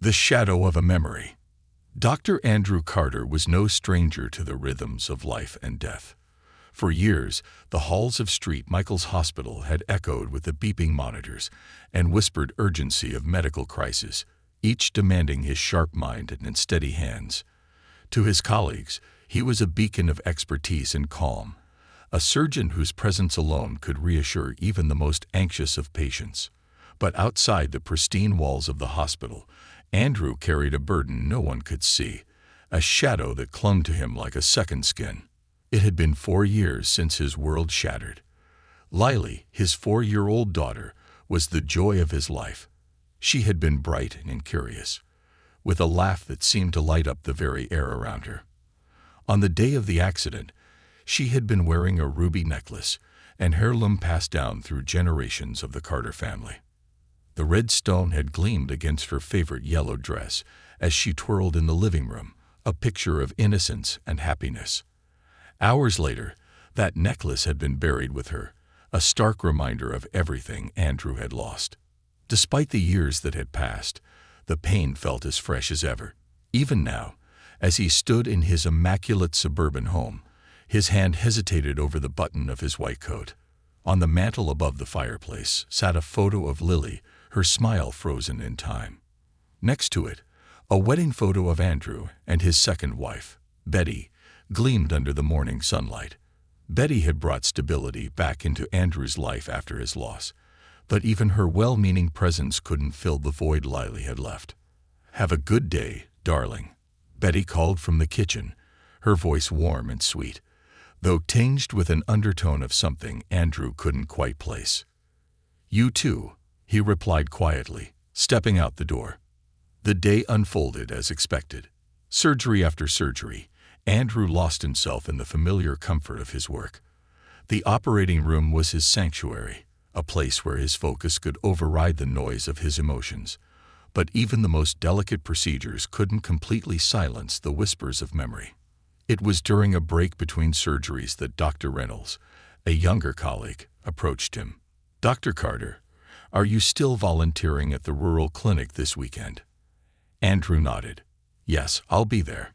The shadow of a memory. Dr. Andrew Carter was no stranger to the rhythms of life and death. For years, the halls of St. Michael's Hospital had echoed with the beeping monitors and whispered urgency of medical crisis, each demanding his sharp mind and steady hands. To his colleagues, he was a beacon of expertise and calm, a surgeon whose presence alone could reassure even the most anxious of patients. But outside the pristine walls of the hospital, Andrew carried a burden no one could see, a shadow that clung to him like a second skin. It had been 4 years since his world shattered. Lily, his 4-year-old daughter, was the joy of his life. She had been bright and curious, with a laugh that seemed to light up the very air around her. On the day of the accident, she had been wearing a ruby necklace, an heirloom passed down through generations of the Carter family. The red stone had gleamed against her favorite yellow dress as she twirled in the living room, a picture of innocence and happiness. Hours later, that necklace had been buried with her, a stark reminder of everything Andrew had lost. Despite the years that had passed, the pain felt as fresh as ever. Even now, as he stood in his immaculate suburban home, his hand hesitated over the button of his white coat. On the mantel above the fireplace sat a photo of Lily, her smile frozen in time. Next to it, a wedding photo of Andrew and his second wife, Betty, gleamed under the morning sunlight. Betty had brought stability back into Andrew's life after his loss, but even her well-meaning presence couldn't fill the void Lily had left. "Have a good day, darling," Betty called from the kitchen, her voice warm and sweet, though tinged with an undertone of something Andrew couldn't quite place. "You too," he replied quietly, stepping out the door. The day unfolded as expected. Surgery after surgery, Andrew lost himself in the familiar comfort of his work. The operating room was his sanctuary, a place where his focus could override the noise of his emotions. But even the most delicate procedures couldn't completely silence the whispers of memory. It was during a break between surgeries that Dr. Reynolds, a younger colleague, approached him. "Dr. Carter, are you still volunteering at the rural clinic this weekend?" Andrew nodded. "Yes, I'll be there."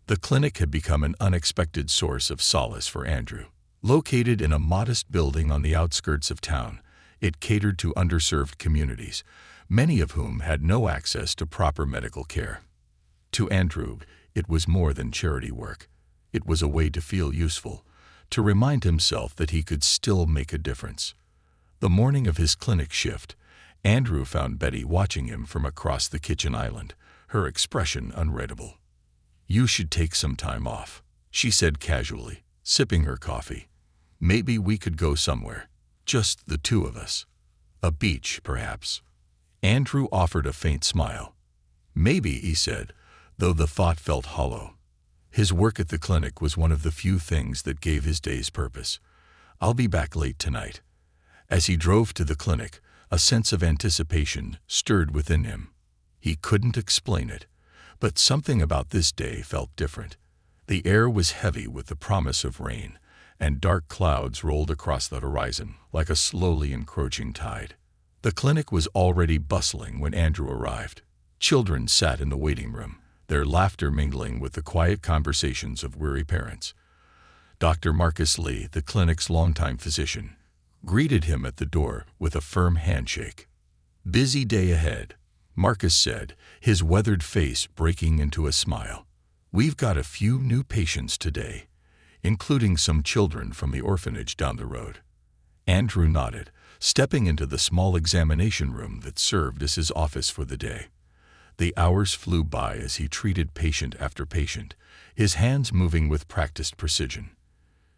The clinic had become an unexpected source of solace for Andrew. Located in a modest building on the outskirts of town, it catered to underserved communities, many of whom had no access to proper medical care. To Andrew, it was more than charity work. It was a way to feel useful, to remind himself that he could still make a difference. The morning of his clinic shift, Andrew found Betty watching him from across the kitchen island, her expression unreadable. "You should take some time off," she said casually, sipping her coffee. "Maybe we could go somewhere, just the two of us. A beach, perhaps." Andrew offered a faint smile. "Maybe," he said, though the thought felt hollow. His work at the clinic was one of the few things that gave his days purpose. "I'll be back late tonight." As he drove to the clinic, a sense of anticipation stirred within him. He couldn't explain it, but something about this day felt different. The air was heavy with the promise of rain, and dark clouds rolled across the horizon like a slowly encroaching tide. The clinic was already bustling when Andrew arrived. Children sat in the waiting room, their laughter mingling with the quiet conversations of weary parents. Dr. Marcus Lee, the clinic's longtime physician, greeted him at the door with a firm handshake. "Busy day ahead," Marcus said, his weathered face breaking into a smile. "We've got a few new patients today, including some children from the orphanage down the road." Andrew nodded, stepping into the small examination room that served as his office for the day. The hours flew by as he treated patient after patient, his hands moving with practiced precision.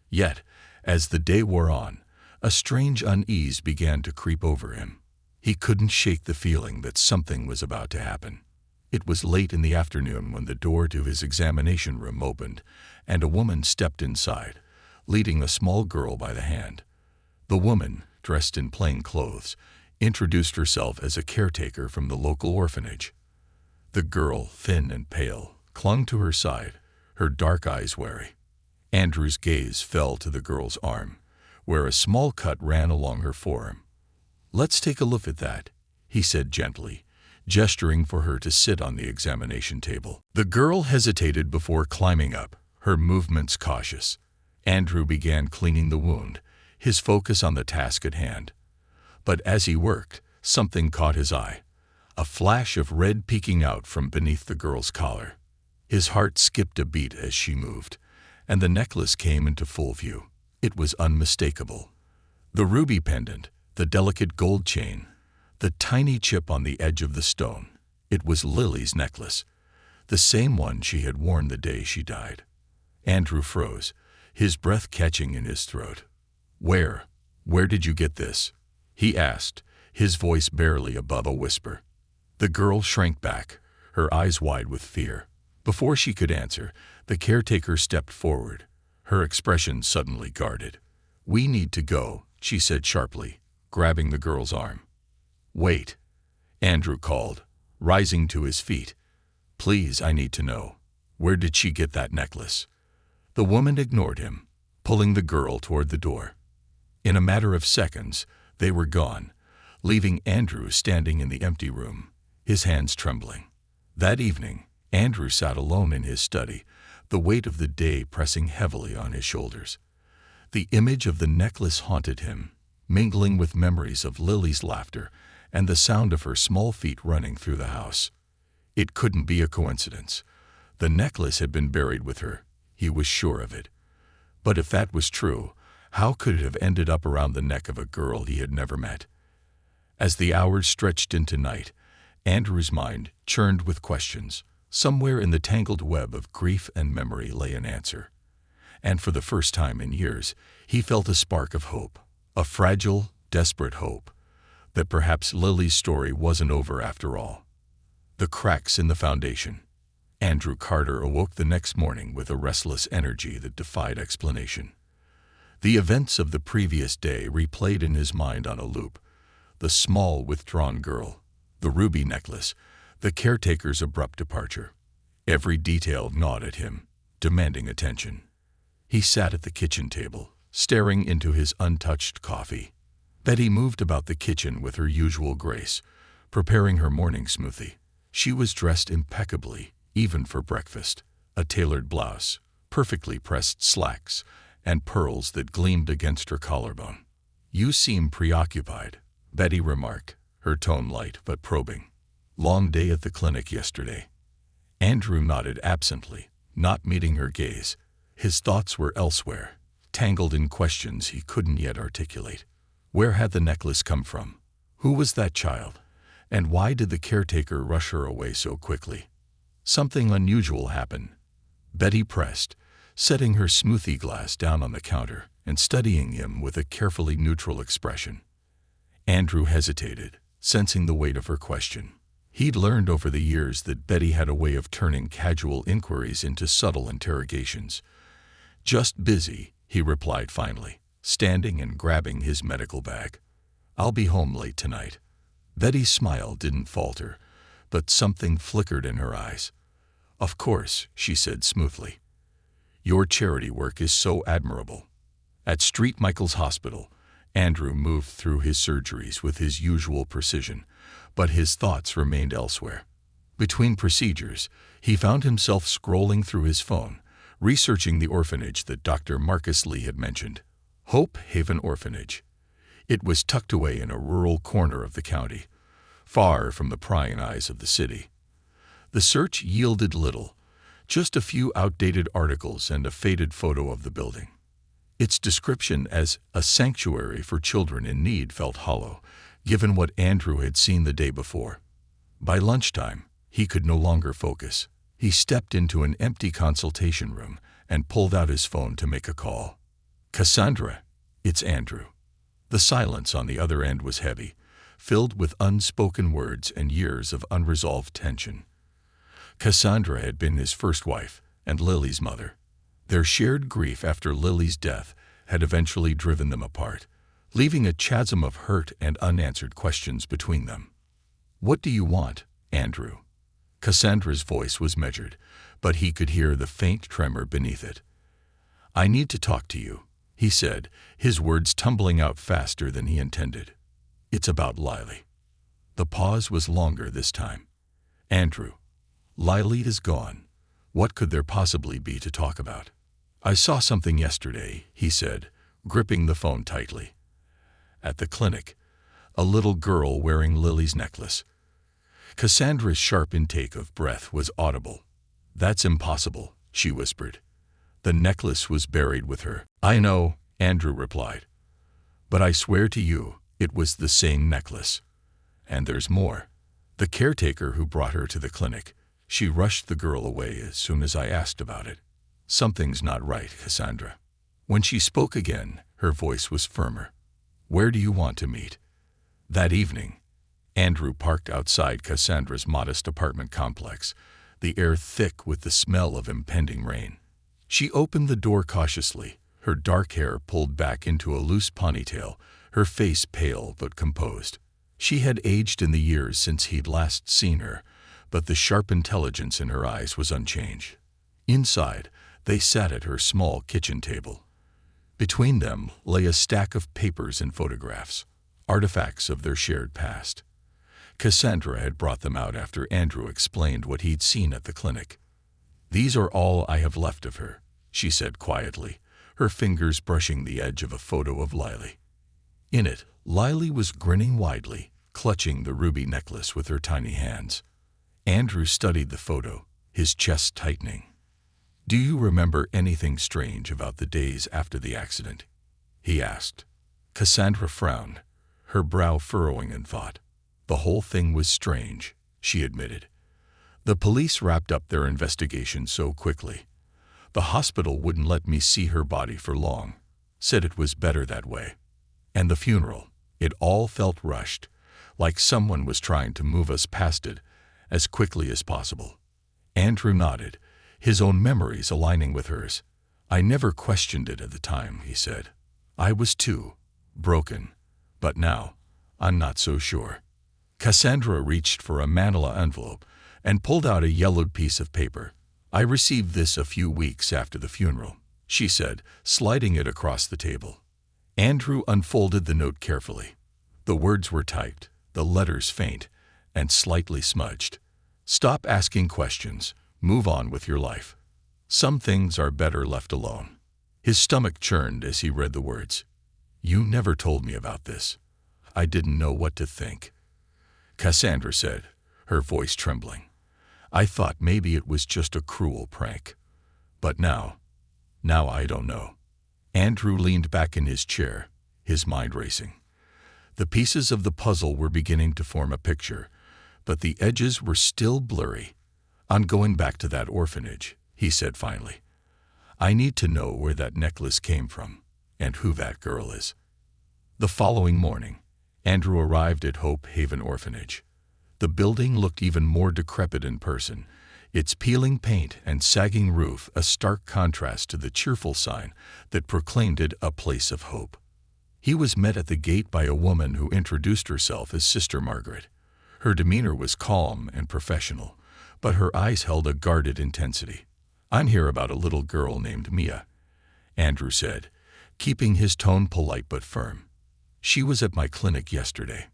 Yet, as the day wore on, a strange unease began to creep over him. He couldn't shake the feeling that something was about to happen. It was late in the afternoon when the door to his examination room opened, and a woman stepped inside, leading a small girl by the hand. The woman, dressed in plain clothes, introduced herself as a caretaker from the local orphanage. The girl, thin and pale, clung to her side, her dark eyes wary. Andrew's gaze fell to the girl's arm, where a small cut ran along her forearm. "Let's take a look at that," he said gently, gesturing for her to sit on the examination table. The girl hesitated before climbing up, her movements cautious. Andrew began cleaning the wound, his focus on the task at hand. But as he worked, something caught his eye, a flash of red peeking out from beneath the girl's collar. His heart skipped a beat as she moved, and the necklace came into full view. It was unmistakable. The ruby pendant, the delicate gold chain, the tiny chip on the edge of the stone. It was Lily's necklace, the same one she had worn the day she died. Andrew froze, his breath catching in his throat. Where did you get this?" he asked, his voice barely above a whisper. The girl shrank back, her eyes wide with fear. Before she could answer, the caretaker stepped forward, her expression suddenly guarded. "We need to go," she said sharply, grabbing the girl's arm. "Wait," Andrew called, rising to his feet. "Please, I need to know. Where did she get that necklace?" The woman ignored him, pulling the girl toward the door. In a matter of seconds, they were gone, leaving Andrew standing in the empty room, his hands trembling. That evening, Andrew sat alone in his study, the weight of the day pressing heavily on his shoulders. The image of the necklace haunted him, mingling with memories of Lily's laughter and the sound of her small feet running through the house. It couldn't be a coincidence. The necklace had been buried with her, he was sure of it. But if that was true, how could it have ended up around the neck of a girl he had never met? As the hours stretched into night, Andrew's mind churned with questions. Somewhere in the tangled web of grief and memory lay an answer. And for the first time in years, he felt a spark of hope, a fragile, desperate hope, that perhaps Lily's story wasn't over after all. The cracks in the foundation. Andrew Carter awoke the next morning with a restless energy that defied explanation. The events of the previous day replayed in his mind on a loop. The small, withdrawn girl, the ruby necklace, the caretaker's abrupt departure. Every detail gnawed at him, demanding attention. He sat at the kitchen table, staring into his untouched coffee. Betty moved about the kitchen with her usual grace, preparing her morning smoothie. She was dressed impeccably, even for breakfast. A tailored blouse, perfectly pressed slacks, and pearls that gleamed against her collarbone. "You seem preoccupied," Betty remarked, her tone light but probing. "Long day at the clinic yesterday." Andrew nodded absently, not meeting her gaze. His thoughts were elsewhere, tangled in questions he couldn't yet articulate. Where had the necklace come from? Who was that child? And why did the caretaker rush her away so quickly? Something unusual happened. Betty pressed, setting her smoothie glass down on the counter and studying him with a carefully neutral expression. Andrew hesitated, sensing the weight of her question. He'd learned over the years that Betty had a way of turning casual inquiries into subtle interrogations. "Just busy," he replied finally, standing and grabbing his medical bag. "I'll be home late tonight." Betty's smile didn't falter, but something flickered in her eyes. "Of course," she said smoothly. "Your charity work is so admirable." At St. Michael's Hospital, Andrew moved through his surgeries with his usual precision, but his thoughts remained elsewhere. Between procedures, he found himself scrolling through his phone, researching the orphanage that Dr. Marcus Lee had mentioned. Hope Haven Orphanage. It was tucked away in a rural corner of the county, far from the prying eyes of the city. The search yielded little, just a few outdated articles and a faded photo of the building. Its description as a sanctuary for children in need felt hollow, given what Andrew had seen the day before. By lunchtime, he could no longer focus. He stepped into an empty consultation room and pulled out his phone to make a call. "Cassandra, it's Andrew." The silence on the other end was heavy, filled with unspoken words and years of unresolved tension. Cassandra had been his first wife and Lily's mother. Their shared grief after Lily's death had eventually driven them apart, leaving a chasm of hurt and unanswered questions between them. "What do you want, Andrew?" Cassandra's voice was measured, but he could hear the faint tremor beneath it. "I need to talk to you," he said, his words tumbling out faster than he intended. "It's about Lily." The pause was longer this time. Andrew, Lily is gone. What could there possibly be to talk about? I saw something yesterday, he said, gripping the phone tightly. At the clinic, a little girl wearing Lily's necklace. Cassandra's sharp intake of breath was audible. That's impossible, she whispered. The necklace was buried with her. I know, Andrew replied. But I swear to you, it was the same necklace. And there's more. The caretaker who brought her to the clinic, she rushed the girl away as soon as I asked about it. Something's not right, Cassandra. When she spoke again, her voice was firmer. Where do you want to meet? That evening, Andrew parked outside Cassandra's modest apartment complex, the air thick with the smell of impending rain. She opened the door cautiously, her dark hair pulled back into a loose ponytail, her face pale but composed. She had aged in the years since he'd last seen her, but the sharp intelligence in her eyes was unchanged. Inside, they sat at her small kitchen table. Between them lay a stack of papers and photographs, artifacts of their shared past. Cassandra had brought them out after Andrew explained what he'd seen at the clinic. These are all I have left of her, she said quietly, her fingers brushing the edge of a photo of Lily. In it, Lily was grinning widely, clutching the ruby necklace with her tiny hands. Andrew studied the photo, his chest tightening. Do you remember anything strange about the days after the accident? He asked. Cassandra frowned, her brow furrowing in thought. The whole thing was strange, she admitted. The police wrapped up their investigation so quickly. The hospital wouldn't let me see her body for long, said it was better that way. And the funeral, it all felt rushed, like someone was trying to move us past it as quickly as possible. Andrew nodded, his own memories aligning with hers. I never questioned it at the time, he said. I was too broken, but now I'm not so sure. Cassandra reached for a manila envelope and pulled out a yellowed piece of paper. I received this a few weeks after the funeral, she said, sliding it across the table. Andrew unfolded the note carefully. The words were typed, the letters faint, and slightly smudged. Stop asking questions. Move on with your life. Some things are better left alone. His stomach churned as he read the words. You never told me about this. I didn't know what to think. Cassandra said, her voice trembling. I thought maybe it was just a cruel prank. But now I don't know. Andrew leaned back in his chair, his mind racing. The pieces of the puzzle were beginning to form a picture, but the edges were still blurry. I'm going back to that orphanage, he said finally. I need to know where that necklace came from and who that girl is. The following morning, Andrew arrived at Hope Haven Orphanage. The building looked even more decrepit in person, its peeling paint and sagging roof a stark contrast to the cheerful sign that proclaimed it a place of hope. He was met at the gate by a woman who introduced herself as Sister Margaret. Her demeanor was calm and professional, but her eyes held a guarded intensity. I'm here about a little girl named Mia, Andrew said, keeping his tone polite but firm. She was at my clinic yesterday.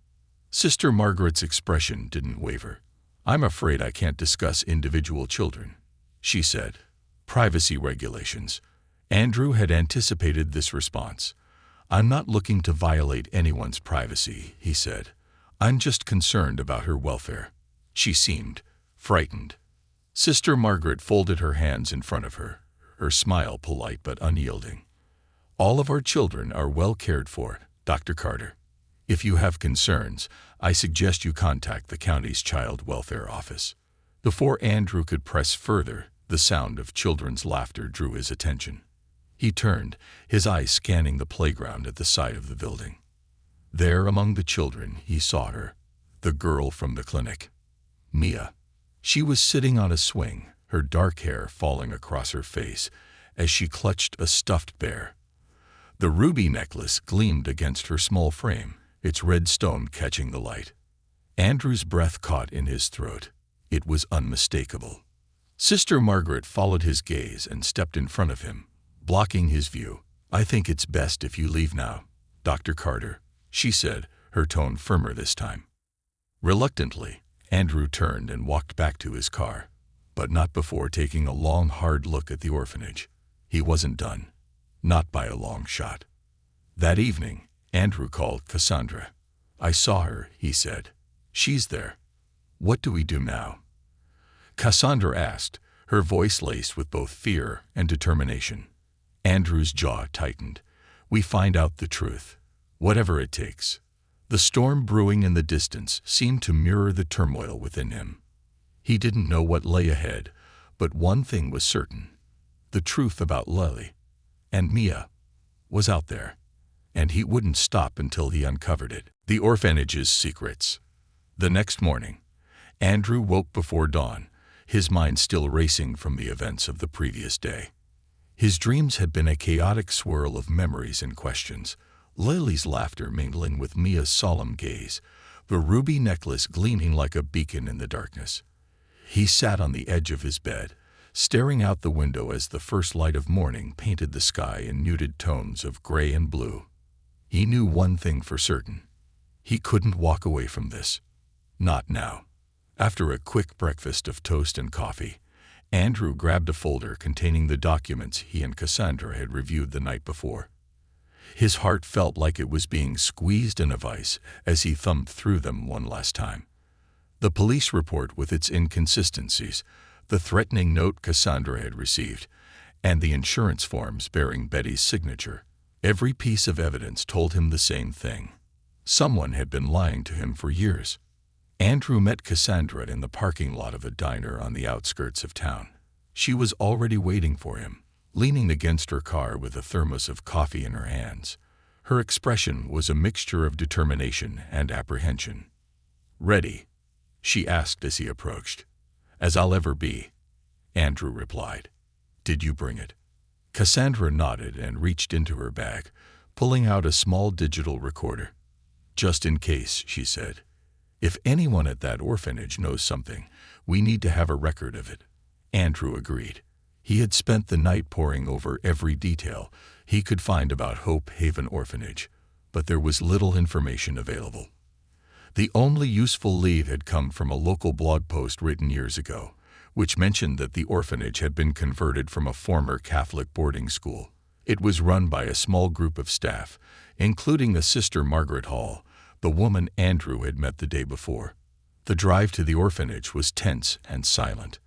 Sister Margaret's expression didn't waver. I'm afraid I can't discuss individual children, she said. Privacy regulations. Andrew had anticipated this response. I'm not looking to violate anyone's privacy, he said. I'm just concerned about her welfare. She seemed frightened. Sister Margaret folded her hands in front of her, her smile polite but unyielding. All of our children are well cared for, Dr. Carter. If you have concerns, I suggest you contact the county's child welfare office. Before Andrew could press further, the sound of children's laughter drew his attention. He turned, his eyes scanning the playground at the side of the building. There among the children, he saw her, the girl from the clinic. Mia. She was sitting on a swing, her dark hair falling across her face as she clutched a stuffed bear. The ruby necklace gleamed against her small frame, its red stone catching the light. Andrew's breath caught in his throat. It was unmistakable. Sister Margaret followed his gaze and stepped in front of him, blocking his view. I think it's best if you leave now, Dr. Carter, she said, her tone firmer this time. Reluctantly, Andrew turned and walked back to his car, but not before taking a long, hard look at the orphanage. He wasn't done. Not by a long shot. That evening, Andrew called Cassandra. "I saw her," he said. "She's there. What do we do now?" Cassandra asked, her voice laced with both fear and determination. Andrew's jaw tightened. "We find out the truth, whatever it takes." The storm brewing in the distance seemed to mirror the turmoil within him. He didn't know what lay ahead, but one thing was certain. The truth about Lily and Mia was out there, and he wouldn't stop until he uncovered it. The orphanage's secrets. The next morning, Andrew woke before dawn, his mind still racing from the events of the previous day. His dreams had been a chaotic swirl of memories and questions, Lily's laughter mingling with Mia's solemn gaze, the ruby necklace gleaming like a beacon in the darkness. He sat on the edge of his bed, staring out the window as the first light of morning painted the sky in muted tones of gray and blue. He knew one thing for certain. He couldn't walk away from this. Not now. After a quick breakfast of toast and coffee, Andrew grabbed a folder containing the documents he and Cassandra had reviewed the night before. His heart felt like it was being squeezed in a vice as he thumbed through them one last time. The police report with its inconsistencies, the threatening note Cassandra had received, and the insurance forms bearing Betty's signature. Every piece of evidence told him the same thing. Someone had been lying to him for years. Andrew met Cassandra in the parking lot of a diner on the outskirts of town. She was already waiting for him, leaning against her car with a thermos of coffee in her hands. Her expression was a mixture of determination and apprehension. "Ready?" she asked as he approached. "As I'll ever be," Andrew replied. "Did you bring it?" Cassandra nodded and reached into her bag, pulling out a small digital recorder. "Just in case," she said. "If anyone at that orphanage knows something, we need to have a record of it." Andrew agreed. He had spent the night poring over every detail he could find about Hope Haven Orphanage, but there was little information available. The only useful lead had come from a local blog post written years ago, which mentioned that the orphanage had been converted from a former Catholic boarding school. It was run by a small group of staff, including a Sister Margaret Hall, the woman Andrew had met the day before. The drive to the orphanage was tense and silent.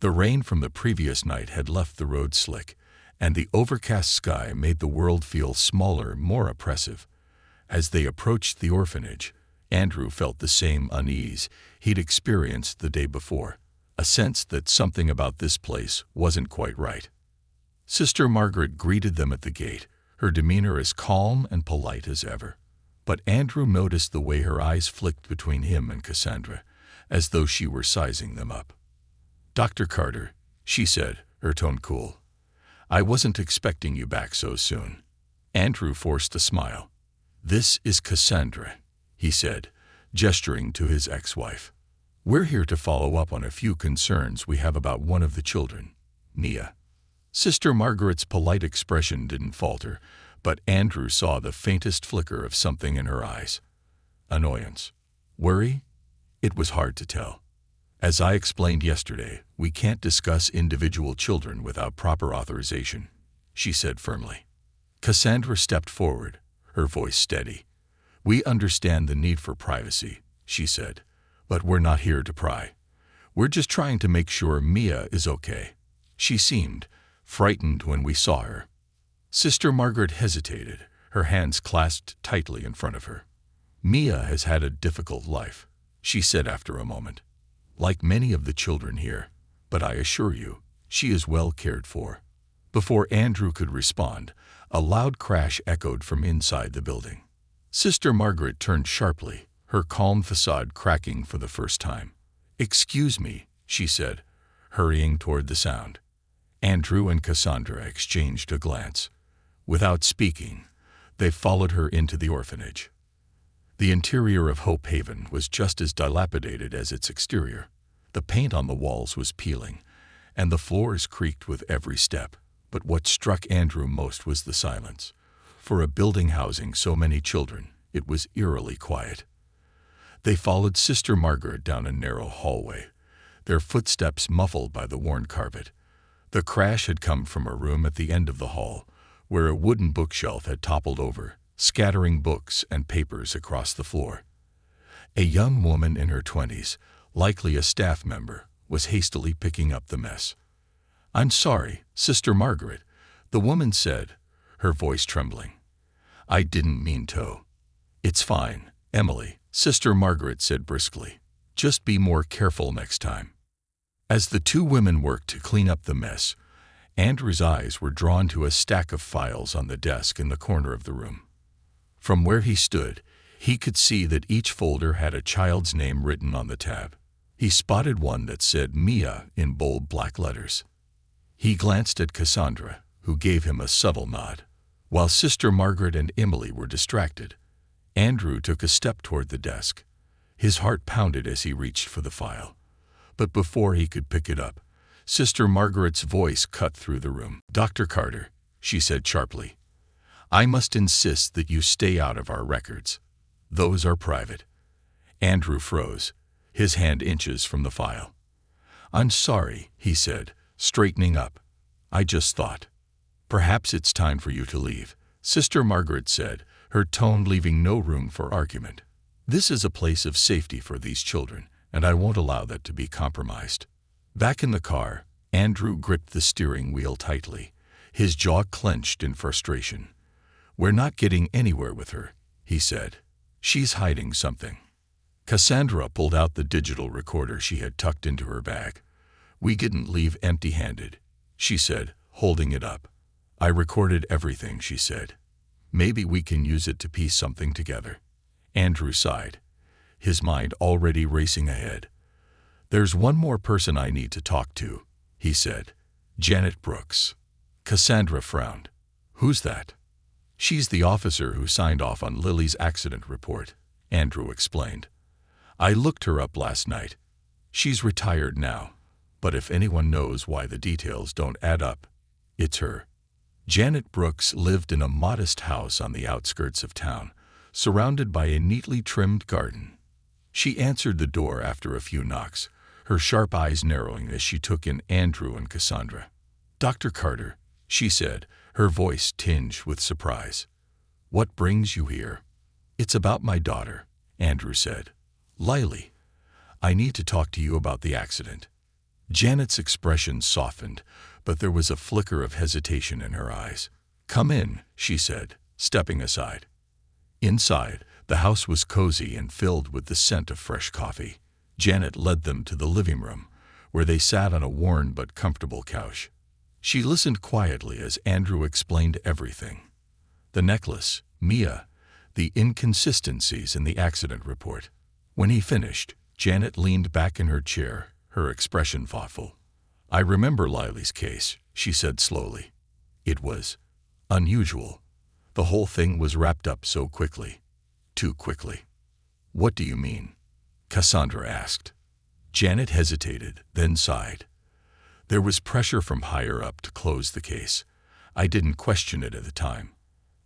The rain from the previous night had left the road slick, and the overcast sky made the world feel smaller, more oppressive. As they approached the orphanage, Andrew felt the same unease he'd experienced the day before, a sense that something about this place wasn't quite right. Sister Margaret greeted them at the gate, her demeanor as calm and polite as ever. But Andrew noticed the way her eyes flicked between him and Cassandra, as though she were sizing them up. "Dr. Carter," she said, her tone cool. "I wasn't expecting you back so soon." Andrew forced a smile. "This is Cassandra," he said, gesturing to his ex-wife. "We're here to follow up on a few concerns we have about one of the children, Mia." Sister Margaret's polite expression didn't falter, but Andrew saw the faintest flicker of something in her eyes. Annoyance? Worry? It was hard to tell. "As I explained yesterday, we can't discuss individual children without proper authorization," she said firmly. Cassandra stepped forward, her voice steady. "We understand the need for privacy," she said, "but we're not here to pry. We're just trying to make sure Mia is okay. She seemed frightened when we saw her." Sister Margaret hesitated, her hands clasped tightly in front of her. "Mia has had a difficult life," she said after a moment. "Like many of the children here, but I assure you, she is well cared for." Before Andrew could respond, a loud crash echoed from inside the building. Sister Margaret turned sharply, her calm facade cracking for the first time. "Excuse me," she said, hurrying toward the sound. Andrew and Cassandra exchanged a glance. Without speaking, they followed her into the orphanage. The interior of Hope Haven was just as dilapidated as its exterior. The paint on the walls was peeling, and the floors creaked with every step. But what struck Andrew most was the silence. For a building housing so many children, it was eerily quiet. They followed Sister Margaret down a narrow hallway, their footsteps muffled by the worn carpet. The crash had come from a room at the end of the hall, where a wooden bookshelf had toppled over, scattering books and papers across the floor. A young woman in her 20s, likely a staff member, was hastily picking up the mess. "I'm sorry, Sister Margaret," the woman said, her voice trembling. "I didn't mean to." "It's fine, Emily," Sister Margaret said briskly. "Just be more careful next time." As the two women worked to clean up the mess, Andrew's eyes were drawn to a stack of files on the desk in the corner of the room. From where he stood, he could see that each folder had a child's name written on the tab. He spotted one that said Mia in bold black letters. He glanced at Cassandra, who gave him a subtle nod. While Sister Margaret and Emily were distracted, Andrew took a step toward the desk. His heart pounded as he reached for the file. But before he could pick it up, Sister Margaret's voice cut through the room. "Dr. Carter," she said sharply, "I must insist that you stay out of our records. Those are private." Andrew froze, his hand inches from the file. "I'm sorry," he said, straightening up. "I just thought." "Perhaps it's time for you to leave," Sister Margaret said, her tone leaving no room for argument. "This is a place of safety for these children, and I won't allow that to be compromised." Back in the car, Andrew gripped the steering wheel tightly, his jaw clenched in frustration. "We're not getting anywhere with her," he said. "She's hiding something." Cassandra pulled out the digital recorder she had tucked into her bag. "We didn't leave empty-handed," she said, holding it up. "I recorded everything," she said. "Maybe we can use it to piece something together." Andrew sighed, his mind already racing ahead. "There's one more person I need to talk to," he said. "Janet Brooks." Cassandra frowned. "Who's that?" "She's the officer who signed off on Lily's accident report," Andrew explained. "I looked her up last night. She's retired now, but if anyone knows why the details don't add up, it's her." Janet Brooks lived in a modest house on the outskirts of town, surrounded by a neatly trimmed garden. She answered the door after a few knocks, her sharp eyes narrowing as she took in Andrew and Cassandra. "Dr. Carter," she said, her voice tinged with surprise. "What brings you here?" "It's about my daughter," Andrew said. "Lily. I need to talk to you about the accident." Janet's expression softened, but there was a flicker of hesitation in her eyes. "Come in," she said, stepping aside. Inside, the house was cozy and filled with the scent of fresh coffee. Janet led them to the living room, where they sat on a worn but comfortable couch. She listened quietly as Andrew explained everything. The necklace, Mia, the inconsistencies in the accident report. When he finished, Janet leaned back in her chair, her expression thoughtful. "I remember Lily's case," she said slowly. "It was unusual. The whole thing was wrapped up so quickly. Too quickly." "What do you mean?" Cassandra asked. Janet hesitated, then sighed. "There was pressure from higher up to close the case. I didn't question it at the time.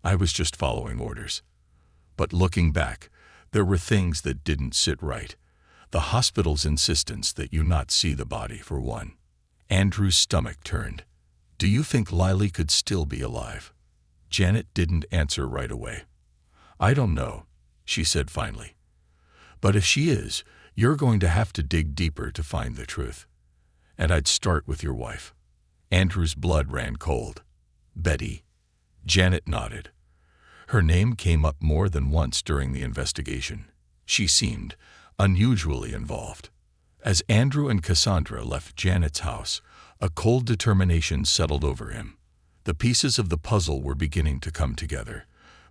I was just following orders. But looking back, there were things that didn't sit right. The hospital's insistence that you not see the body, for one." Andrew's stomach turned. "Do you think Lily could still be alive?" Janet didn't answer right away. "I don't know," she said finally. "But if she is, you're going to have to dig deeper to find the truth. And I'd start with your wife." Andrew's blood ran cold. "Betty." Janet nodded. Her name came up more than once during the investigation. She seemed unusually involved. As Andrew and Cassandra left Janet's house, a cold determination settled over him. The pieces of the puzzle were beginning to come together.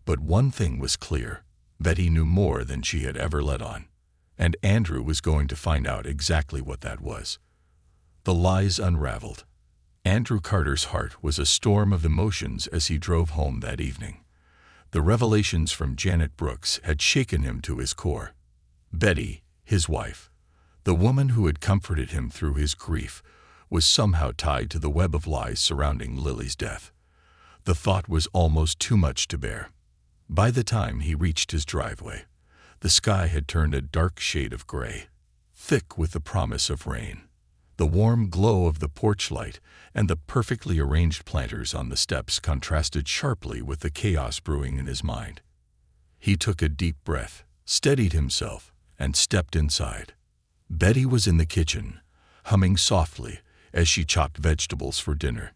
But one thing was clear: Betty knew more than she had ever let on. And Andrew was going to find out exactly what that was. The lies unraveled. Andrew Carter's heart was a storm of emotions as he drove home that evening. The revelations from Janet Brooks had shaken him to his core. Betty, his wife, the woman who had comforted him through his grief, was somehow tied to the web of lies surrounding Lily's death. The thought was almost too much to bear. By the time he reached his driveway, The sky had turned a dark shade of gray, thick with the promise of rain. The warm glow of the porch light and the perfectly arranged planters on the steps contrasted sharply with the chaos brewing in his mind. He took a deep breath, steadied himself, and stepped inside. Betty was in the kitchen, humming softly as she chopped vegetables for dinner.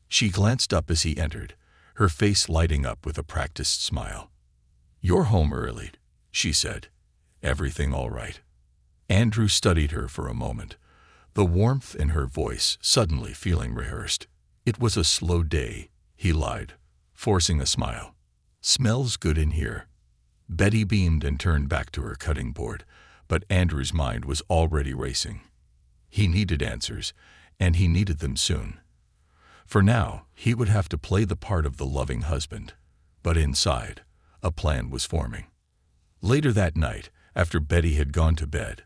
She glanced up as he entered, her face lighting up with a practiced smile. "You're home early," she said. "Everything all right?" Andrew studied her for a moment, the warmth in her voice suddenly feeling rehearsed. "It was a slow day," he lied, forcing a smile. "Smells good in here." Betty beamed and turned back to her cutting board, but Andrew's mind was already racing. He needed answers, and he needed them soon. For now, he would have to play the part of the loving husband, but inside, a plan was forming. Later that night, after Betty had gone to bed,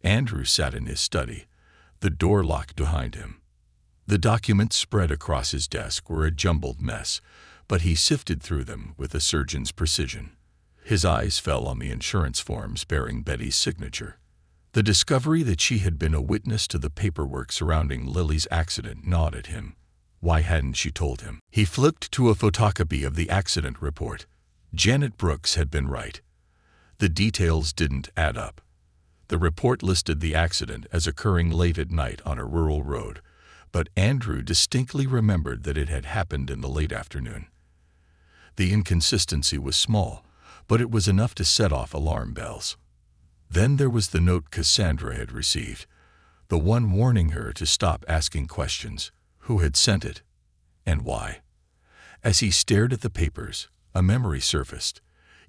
Andrew sat in his study, the door locked behind him. The documents spread across his desk were a jumbled mess, but he sifted through them with a surgeon's precision. His eyes fell on the insurance forms bearing Betty's signature. The discovery that she had been a witness to the paperwork surrounding Lily's accident gnawed at him. Why hadn't she told him? He flipped to a photocopy of the accident report. Janet Brooks had been right. The details didn't add up. The report listed the accident as occurring late at night on a rural road, but Andrew distinctly remembered that it had happened in the late afternoon. The inconsistency was small, but it was enough to set off alarm bells. Then there was the note Cassandra had received, the one warning her to stop asking questions. Who had sent it? And why? As he stared at the papers, a memory surfaced.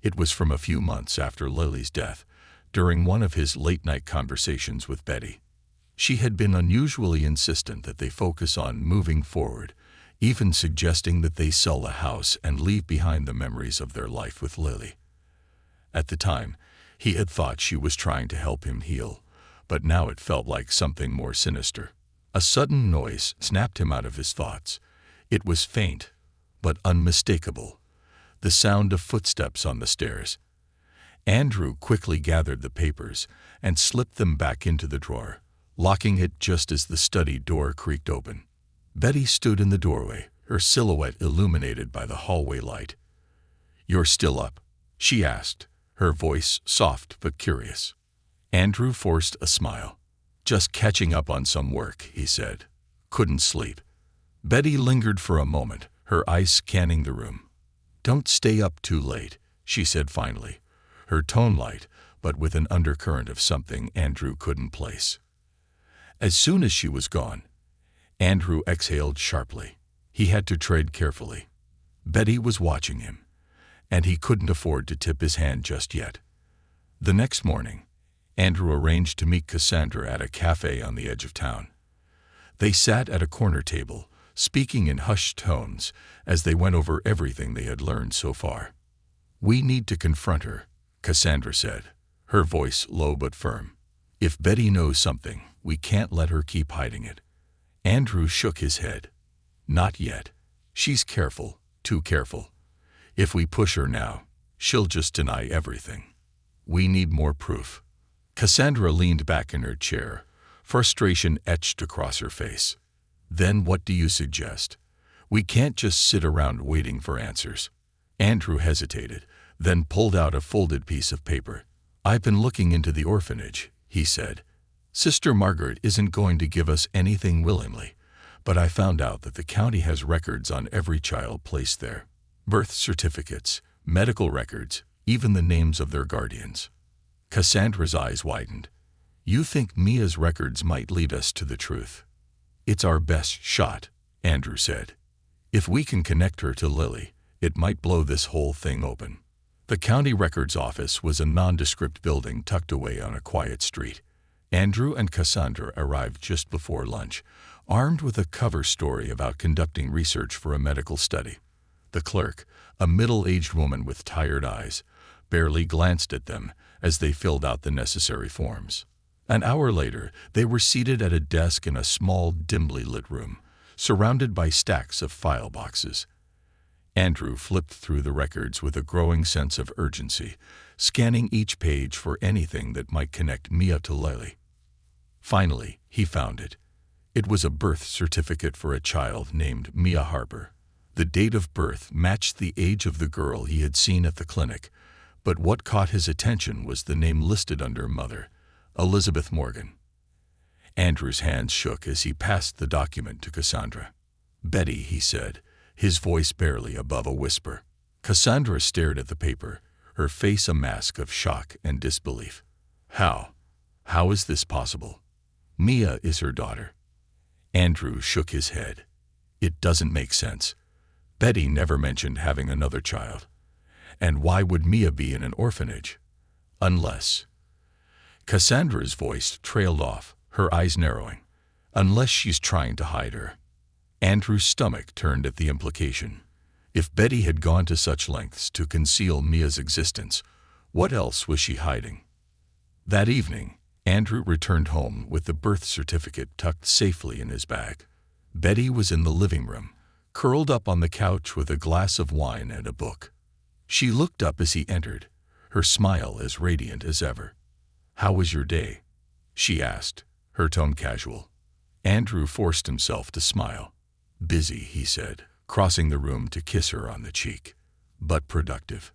It was from a few months after Lily's death, during one of his late-night conversations with Betty. She had been unusually insistent that they focus on moving forward, even suggesting that they sell the house and leave behind the memories of their life with Lily. At the time, he had thought she was trying to help him heal, but now it felt like something more sinister. A sudden noise snapped him out of his thoughts. It was faint, but unmistakable, the sound of footsteps on the stairs. Andrew quickly gathered the papers and slipped them back into the drawer, locking it just as the study door creaked open. Betty stood in the doorway, her silhouette illuminated by the hallway light. "You're still up?" she asked, her voice soft but curious. Andrew forced a smile. "Just catching up on some work," he said. "Couldn't sleep." Betty lingered for a moment, her eyes scanning the room. "Don't stay up too late," she said finally, her tone light, but with an undercurrent of something Andrew couldn't place. As soon as she was gone, Andrew exhaled sharply. He had to tread carefully. Betty was watching him, and he couldn't afford to tip his hand just yet. The next morning, Andrew arranged to meet Cassandra at a cafe on the edge of town. They sat at a corner table, speaking in hushed tones as they went over everything they had learned so far. "We need to confront her," Cassandra said, her voice low but firm. "If Betty knows something, we can't let her keep hiding it." Andrew shook his head. "Not yet. She's careful, too careful. If we push her now, she'll just deny everything. We need more proof." Cassandra leaned back in her chair, frustration etched across her face. "Then what do you suggest? We can't just sit around waiting for answers." Andrew hesitated, then pulled out a folded piece of paper. "I've been looking into the orphanage," he said. "Sister Margaret isn't going to give us anything willingly, but I found out that the county has records on every child placed there. Birth certificates, medical records, even the names of their guardians." Cassandra's eyes widened. "You think Mia's records might lead us to the truth?" "It's our best shot," Andrew said. "If we can connect her to Lily, it might blow this whole thing open." The county records office was a nondescript building tucked away on a quiet street. Andrew and Cassandra arrived just before lunch, armed with a cover story about conducting research for a medical study. The clerk, a middle-aged woman with tired eyes, barely glanced at them as they filled out the necessary forms. An hour later, they were seated at a desk in a small, dimly lit room, surrounded by stacks of file boxes. Andrew flipped through the records with a growing sense of urgency, scanning each page for anything that might connect Mia to Lily. Finally, he found it. It was a birth certificate for a child named Mia Harper. The date of birth matched the age of the girl he had seen at the clinic, but what caught his attention was the name listed under mother, Elizabeth Morgan. Andrew's hands shook as he passed the document to Cassandra. "Betty," he said, his voice barely above a whisper. Cassandra stared at the paper, her face a mask of shock and disbelief. How? How is this possible? Mia is her daughter." Andrew shook his head. "It doesn't make sense. Betty never mentioned having another child. And why would Mia be in an orphanage? Unless—" Cassandra's voice trailed off, her eyes narrowing. "Unless she's trying to hide her." Andrew's stomach turned at the implication. If Betty had gone to such lengths to conceal Mia's existence, what else was she hiding? That evening, Andrew returned home with the birth certificate tucked safely in his bag. Betty was in the living room, curled up on the couch with a glass of wine and a book. She looked up as he entered, her smile as radiant as ever. "How was your day?" she asked, her tone casual. Andrew forced himself to smile. "Busy," he said, crossing the room to kiss her on the cheek. "But productive."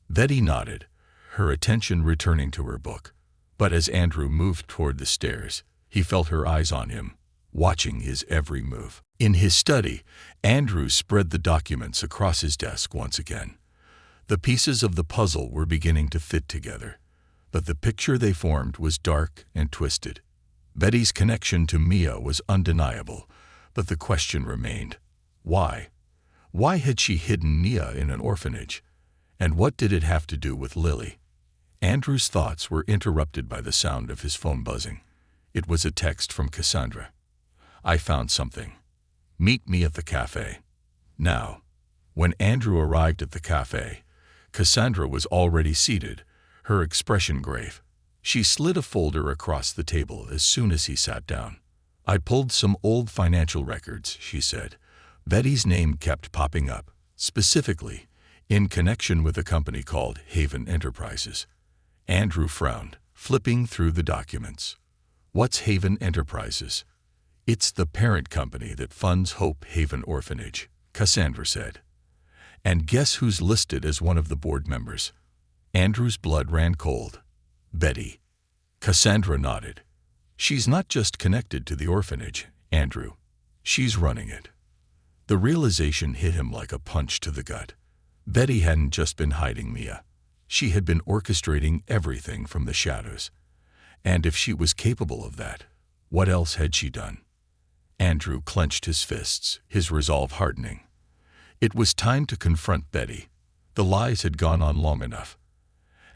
Betty nodded, her attention returning to her book. But as Andrew moved toward the stairs, he felt her eyes on him, watching his every move. In his study, Andrew spread the documents across his desk once again. The pieces of the puzzle were beginning to fit together, but the picture they formed was dark and twisted. Betty's connection to Mia was undeniable, but the question remained, why? Why had she hidden Mia in an orphanage? And what did it have to do with Lily? Andrew's thoughts were interrupted by the sound of his phone buzzing. It was a text from Cassandra. "I found something. Meet me at the cafe." Now, when Andrew arrived at the cafe, Cassandra was already seated, her expression grave. She slid a folder across the table as soon as he sat down. "I pulled some old financial records," she said. Betty's name kept popping up, specifically in connection with a company called Haven Enterprises. Andrew frowned, flipping through the documents. "What's Haven Enterprises?" "It's the parent company that funds Hope Haven Orphanage," Cassandra said. "And guess who's listed as one of the board members?" Andrew's blood ran cold. "Betty." Cassandra nodded. "She's not just connected to the orphanage, Andrew. She's running it." The realization hit him like a punch to the gut. Betty hadn't just been hiding Mia. She had been orchestrating everything from the shadows. And if she was capable of that, what else had she done? Andrew clenched his fists, his resolve hardening. It was time to confront Betty. The lies had gone on long enough.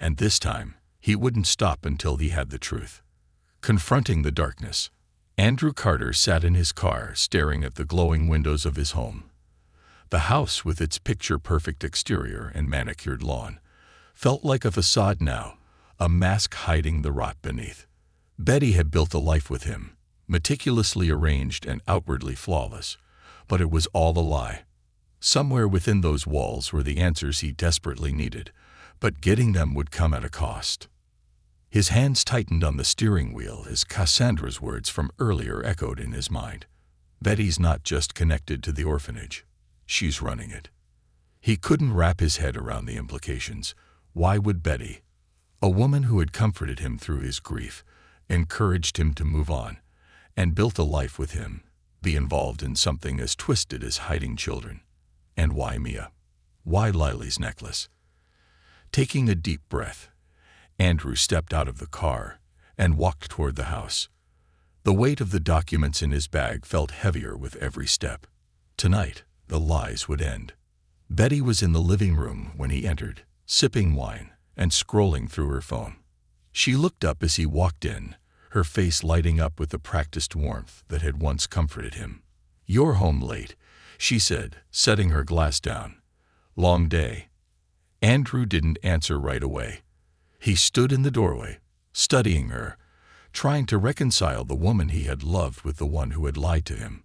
And this time, he wouldn't stop until he had the truth. Confronting the darkness, Andrew Carter sat in his car staring at the glowing windows of his home. The house, with its picture-perfect exterior and manicured lawn, felt like a facade now, a mask hiding the rot beneath. Betty had built a life with him, meticulously arranged and outwardly flawless, but it was all a lie. Somewhere within those walls were the answers he desperately needed, but getting them would come at a cost. His hands tightened on the steering wheel as Cassandra's words from earlier echoed in his mind. Betty's not just connected to the orphanage. She's running it. He couldn't wrap his head around the implications. Why would Betty, a woman who had comforted him through his grief, encouraged him to move on, and built a life with him, be involved in something as twisted as hiding children? And why Mia? Why Lily's necklace? Taking a deep breath, Andrew stepped out of the car and walked toward the house. The weight of the documents in his bag felt heavier with every step. Tonight, the lies would end. Betty was in the living room when he entered, sipping wine and scrolling through her phone. She looked up as he walked in, her face lighting up with the practiced warmth that had once comforted him. "You're home late," she said, setting her glass down. "Long day?" Andrew didn't answer right away. He stood in the doorway, studying her, trying to reconcile the woman he had loved with the one who had lied to him.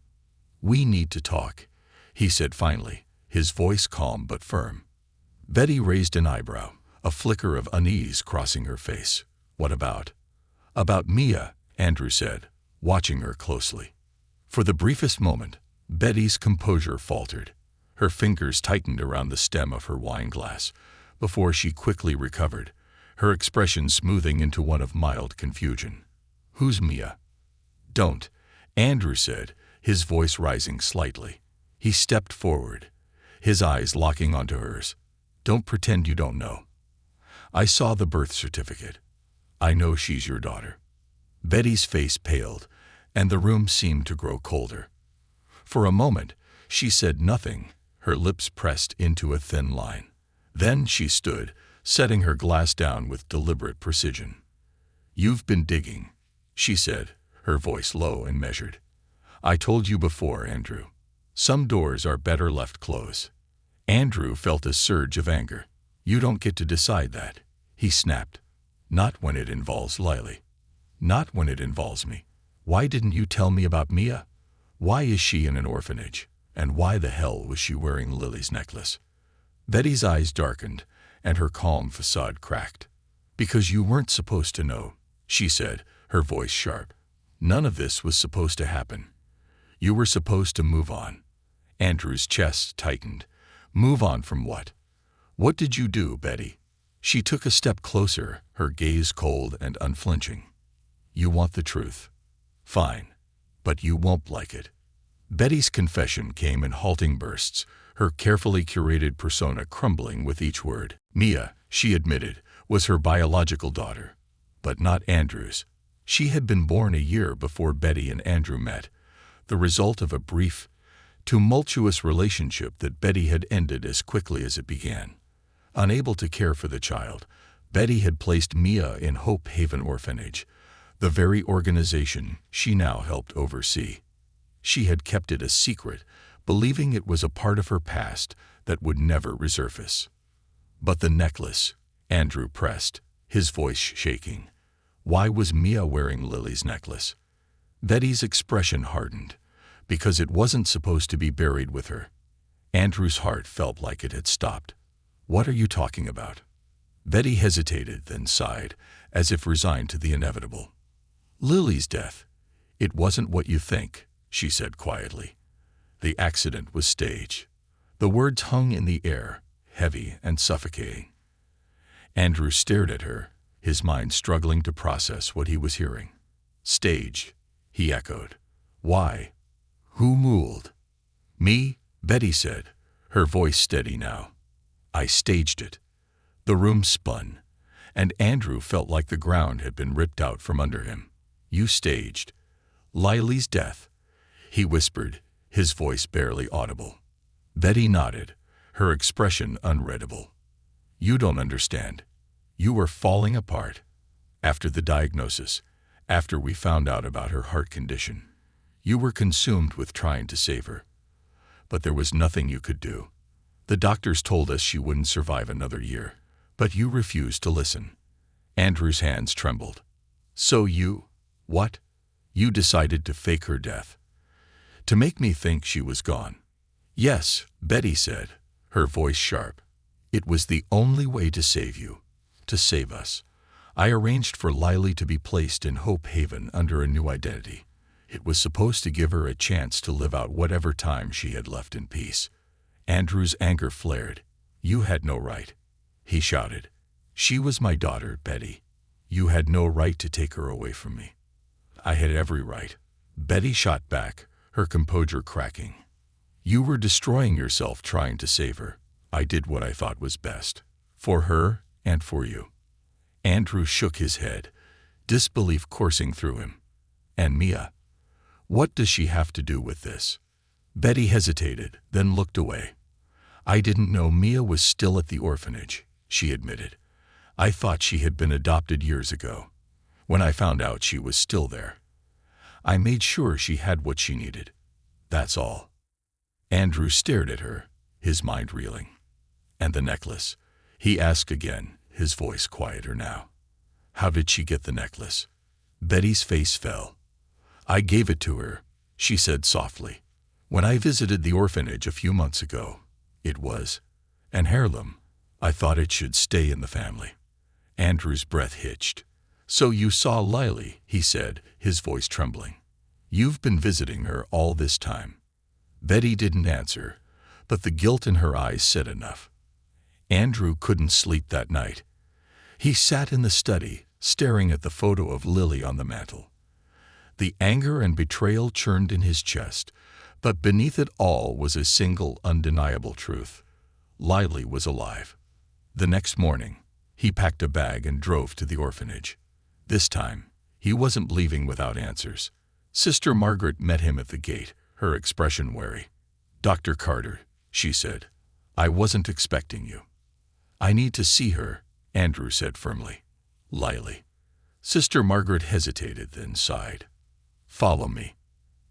"We need to talk," he said finally, his voice calm but firm. Betty raised an eyebrow, a flicker of unease crossing her face. "What about?" "About Mia," Andrew said, watching her closely. For the briefest moment, Betty's composure faltered. Her fingers tightened around the stem of her wine glass, before she quickly recovered, her expression smoothing into one of mild confusion. "Who's Mia?" "Don't," Andrew said, his voice rising slightly. He stepped forward, his eyes locking onto hers. "Don't pretend you don't know. I saw the birth certificate. I know she's your daughter." Betty's face paled, and the room seemed to grow colder. For a moment, she said nothing, her lips pressed into a thin line. Then she stood, setting her glass down with deliberate precision. "You've been digging," she said, her voice low and measured. "I told you before, Andrew. Some doors are better left closed." Andrew felt a surge of anger. "You don't get to decide that," he snapped. "Not when it involves Lily. Not when it involves me. Why didn't you tell me about Mia? Why is she in an orphanage? And why the hell was she wearing Lily's necklace?" Betty's eyes darkened, and her calm facade cracked. "Because you weren't supposed to know," she said, her voice sharp. "None of this was supposed to happen. You were supposed to move on." Andrew's chest tightened. "Move on from what? What did you do, Betty?" She took a step closer, her gaze cold and unflinching. "You want the truth. Fine. But you won't like it." Betty's confession came in halting bursts, her carefully curated persona crumbling with each word. Mia, she admitted, was her biological daughter, but not Andrew's. She had been born a year before Betty and Andrew met, the result of a brief, tumultuous relationship that Betty had ended as quickly as it began. Unable to care for the child, Betty had placed Mia in Hope Haven Orphanage, the very organization she now helped oversee. She had kept it a secret, believing it was a part of her past that would never resurface. "But the necklace," Andrew pressed, his voice shaking. "Why was Mia wearing Lily's necklace?" Betty's expression hardened. "Because it wasn't supposed to be buried with her." Andrew's heart felt like it had stopped. "What are you talking about?" Betty hesitated, then sighed, as if resigned to the inevitable. "Lily's death. It wasn't what you think," she said quietly. "The accident was staged." The words hung in the air, heavy and suffocating. Andrew stared at her, his mind struggling to process what he was hearing. "Staged," he echoed. "Why? Who ruled?" "Me," Betty said, her voice steady now. "I staged it." The room spun, and Andrew felt like the ground had been ripped out from under him. "You staged Lily's death," he whispered, his voice barely audible. Betty nodded, her expression unreadable. "You don't understand. You were falling apart. After the diagnosis, after we found out about her heart condition, you were consumed with trying to save her. But there was nothing you could do. The doctors told us she wouldn't survive another year, but you refused to listen." Andrew's hands trembled. "So you, what? You decided to fake her death? To make me think she was gone?" "Yes," Betty said, her voice sharp. "It was the only way to save you, to save us. I arranged for Lily to be placed in Hope Haven under a new identity. It was supposed to give her a chance to live out whatever time she had left in peace." Andrew's anger flared. "You had no right," he shouted. "She was my daughter, Betty. You had no right to take her away from me." "I had every right," Betty shot back, her composure cracking. "You were destroying yourself trying to save her. I did what I thought was best, for her and for you." Andrew shook his head, disbelief coursing through him. "And Mia? What does she have to do with this?" Betty hesitated, then looked away. "I didn't know Mia was still at the orphanage," she admitted. "I thought she had been adopted years ago. When I found out she was still there, I made sure she had what she needed. That's all." Andrew stared at her, his mind reeling. "And the necklace?" he asked again, his voice quieter now. "How did she get the necklace?" Betty's face fell. "I gave it to her," she said softly. "When I visited the orphanage a few months ago, it was an heirloom. I thought it should stay in the family. Andrew's breath hitched. So you saw Lily, he said, his voice trembling. You've been visiting her all this time. Betty didn't answer, but the guilt in her eyes said enough. Andrew couldn't sleep that night. He sat in the study, staring at the photo of Lily on the mantel. The anger and betrayal churned in his chest, but beneath it all was a single, undeniable truth. Lily was alive. The next morning, he packed a bag and drove to the orphanage. This time, he wasn't leaving without answers. Sister Margaret met him at the gate, her expression wary. "Dr. Carter," she said, "I wasn't expecting you." "I need to see her," Andrew said firmly. "Lily." Sister Margaret hesitated, then sighed. "Follow me."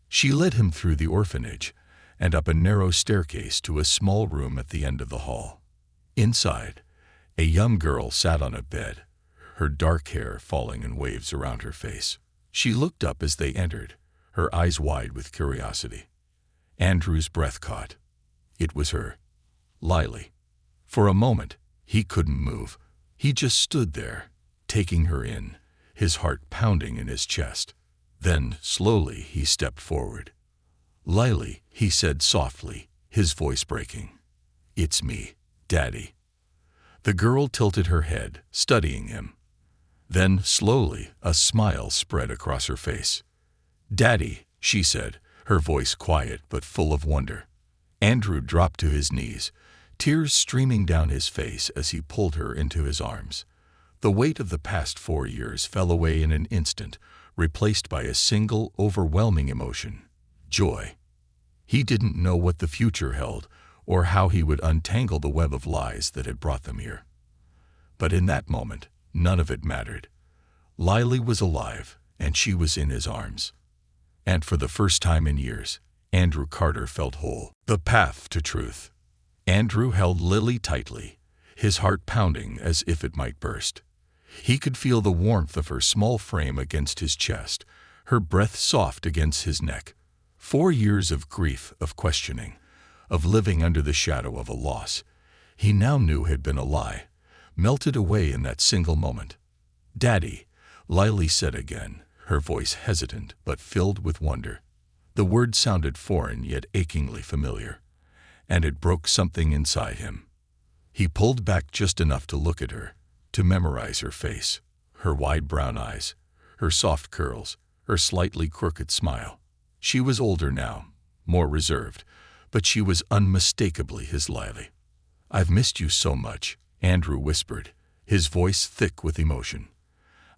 She led him through the orphanage and up a narrow staircase to a small room at the end of the hall. Inside, a young girl sat on a bed, her dark hair falling in waves around her face. She looked up as they entered, her eyes wide with curiosity. Andrew's breath caught. It was her. Lily. For a moment, he couldn't move. He just stood there, taking her in, his heart pounding in his chest. Then, slowly, he stepped forward. "Lily," he said softly, his voice breaking. "It's me, Daddy." The girl tilted her head, studying him. Then, slowly, a smile spread across her face. "Daddy," she said, her voice quiet but full of wonder. Andrew dropped to his knees, tears streaming down his face as he pulled her into his arms. The weight of the past 4 years fell away in an instant, replaced by a single, overwhelming emotion: joy. He didn't know what the future held or how he would untangle the web of lies that had brought them here. But in that moment, none of it mattered. Lily was alive, and she was in his arms. And for the first time in years, Andrew Carter felt whole. The path to truth. Andrew held Lily tightly, his heart pounding as if it might burst. He could feel the warmth of her small frame against his chest, her breath soft against his neck. 4 years of grief, of questioning, of living under the shadow of a loss he now knew had been a lie, melted away in that single moment. "Daddy," Lily said again, her voice hesitant but filled with wonder. The word sounded foreign yet achingly familiar, and it broke something inside him. He pulled back just enough to look at her, to memorize her face, her wide brown eyes, her soft curls, her slightly crooked smile. She was older now, more reserved, but she was unmistakably his Lily. "I've missed you so much," Andrew whispered, his voice thick with emotion.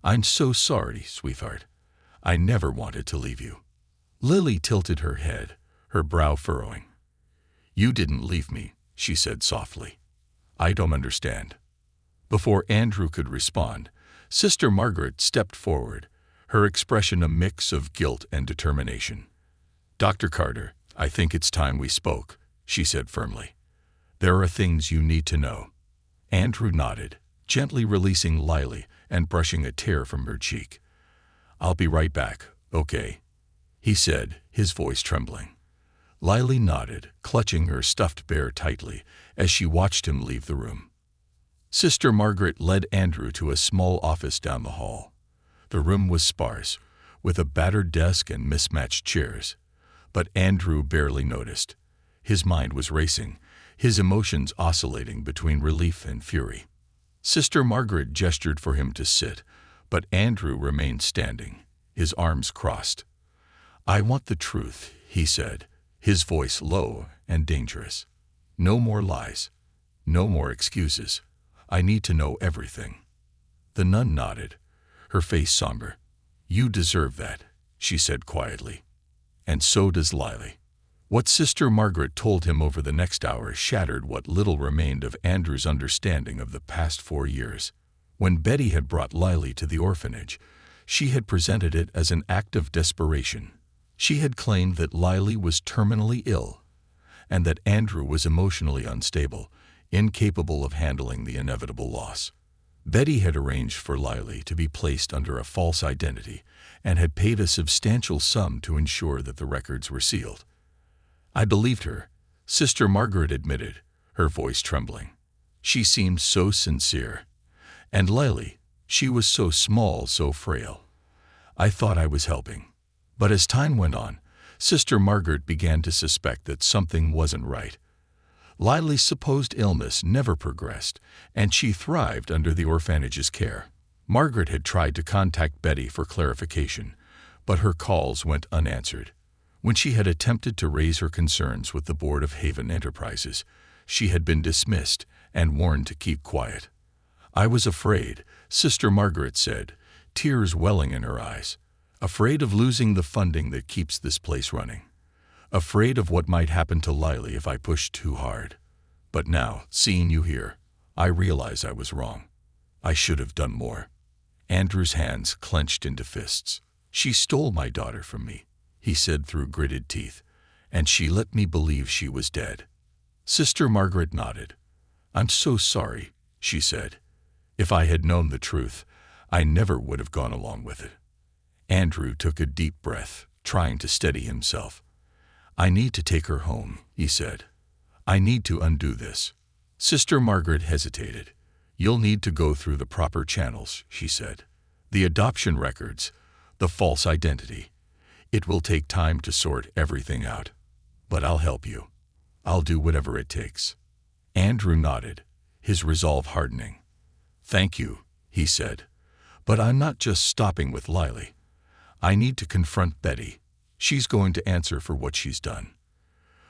"I'm so sorry, sweetheart. I never wanted to leave you." Lily tilted her head, her brow furrowing. "You didn't leave me," she said softly. "I don't understand." Before Andrew could respond, Sister Margaret stepped forward, her expression a mix of guilt and determination. "Dr. Carter, I think it's time we spoke," she said firmly. "There are things you need to know." Andrew nodded, gently releasing Lily and brushing a tear from her cheek. "I'll be right back, okay?" he said, his voice trembling. Lily nodded, clutching her stuffed bear tightly as she watched him leave the room. Sister Margaret led Andrew to a small office down the hall. The room was sparse, with a battered desk and mismatched chairs, but Andrew barely noticed. His mind was racing, his emotions oscillating between relief and fury. Sister Margaret gestured for him to sit, but Andrew remained standing, his arms crossed. "I want the truth," he said, his voice low and dangerous. "No more lies. No more excuses. I need to know everything." The nun nodded, her face somber. "You deserve that," she said quietly. "And so does Lily." What Sister Margaret told him over the next hour shattered what little remained of Andrew's understanding of the past 4 years. When Betty had brought Lily to the orphanage, she had presented it as an act of desperation. She had claimed that Lily was terminally ill, and that Andrew was emotionally unstable, incapable of handling the inevitable loss. Betty had arranged for Lily to be placed under a false identity and had paid a substantial sum to ensure that the records were sealed. "I believed her," Sister Margaret admitted, her voice trembling. She seemed so sincere. And Lily, she was so small, so frail. I thought I was helping. But as time went on, Sister Margaret began to suspect that something wasn't right. Lily's supposed illness never progressed, and she thrived under the orphanage's care. Margaret had tried to contact Betty for clarification, but her calls went unanswered. When she had attempted to raise her concerns with the board of Haven Enterprises, she had been dismissed and warned to keep quiet. I was afraid, Sister Margaret said, tears welling in her eyes. Afraid of losing the funding that keeps this place running. Afraid of what might happen to Lily if I pushed too hard. But now, seeing you here, I realize I was wrong. I should have done more. Andrew's hands clenched into fists. She stole my daughter from me, he said through gritted teeth, and she let me believe she was dead. Sister Margaret nodded. I'm so sorry, she said. If I had known the truth, I never would have gone along with it. Andrew took a deep breath, trying to steady himself. I need to take her home, he said. I need to undo this. Sister Margaret hesitated. You'll need to go through the proper channels, she said. The adoption records, the false identity. It will take time to sort everything out. But I'll help you. I'll do whatever it takes. Andrew nodded, his resolve hardening. Thank you, he said. But I'm not just stopping with Lily. I need to confront Betty. She's going to answer for what she's done.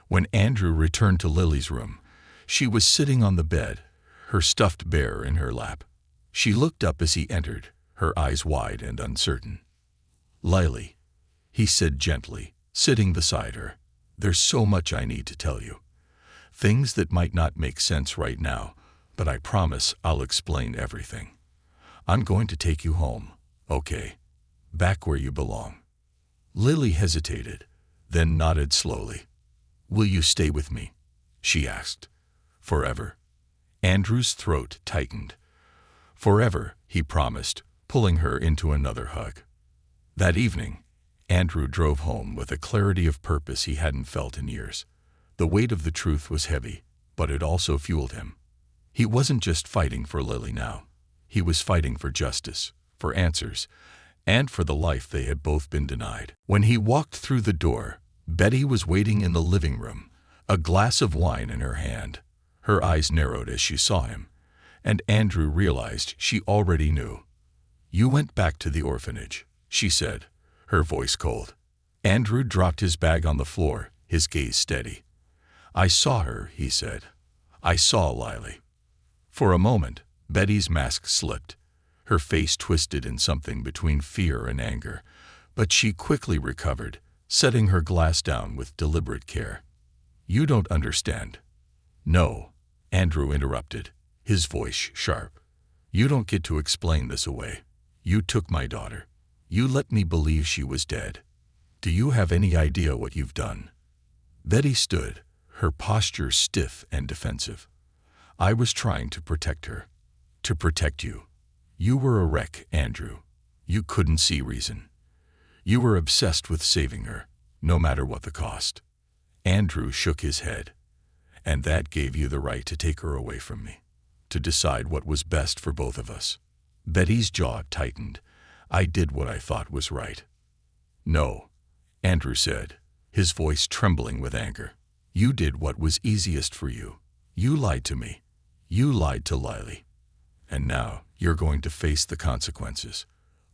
When Andrew returned to Lily's room, she was sitting on the bed, her stuffed bear in her lap. She looked up as he entered, her eyes wide and uncertain. Lily, he said gently, sitting beside her, there's so much I need to tell you. Things that might not make sense right now, but I promise I'll explain everything. I'm going to take you home, okay? Back where you belong. Lily hesitated, then nodded slowly. Will you stay with me? She asked. Forever? Andrew's throat tightened. Forever, he promised, pulling her into another hug. That evening, Andrew drove home with a clarity of purpose he hadn't felt in years. The weight of the truth was heavy, but it also fueled him. He wasn't just fighting for Lily now. He was fighting for justice, for answers, and for the life they had both been denied. When he walked through the door, Betty was waiting in the living room, a glass of wine in her hand. Her eyes narrowed as she saw him, and Andrew realized she already knew. You went back to the orphanage, she said, her voice cold. Andrew dropped his bag on the floor, his gaze steady. I saw her, he said. I saw Lily. For a moment, Betty's mask slipped. Her face twisted in something between fear and anger, but she quickly recovered, setting her glass down with deliberate care. You don't understand. No, Andrew interrupted, his voice sharp. You don't get to explain this away. You took my daughter. You let me believe she was dead. Do you have any idea what you've done? Betty stood, her posture stiff and defensive. I was trying to protect her. To protect you. You were a wreck, Andrew. You couldn't see reason. You were obsessed with saving her, no matter what the cost. Andrew shook his head. And that gave you the right to take her away from me, to decide what was best for both of us. Betty's jaw tightened. I did what I thought was right. No, Andrew said, his voice trembling with anger. You did what was easiest for you. You lied to me. You lied to Lily. And now you're going to face the consequences.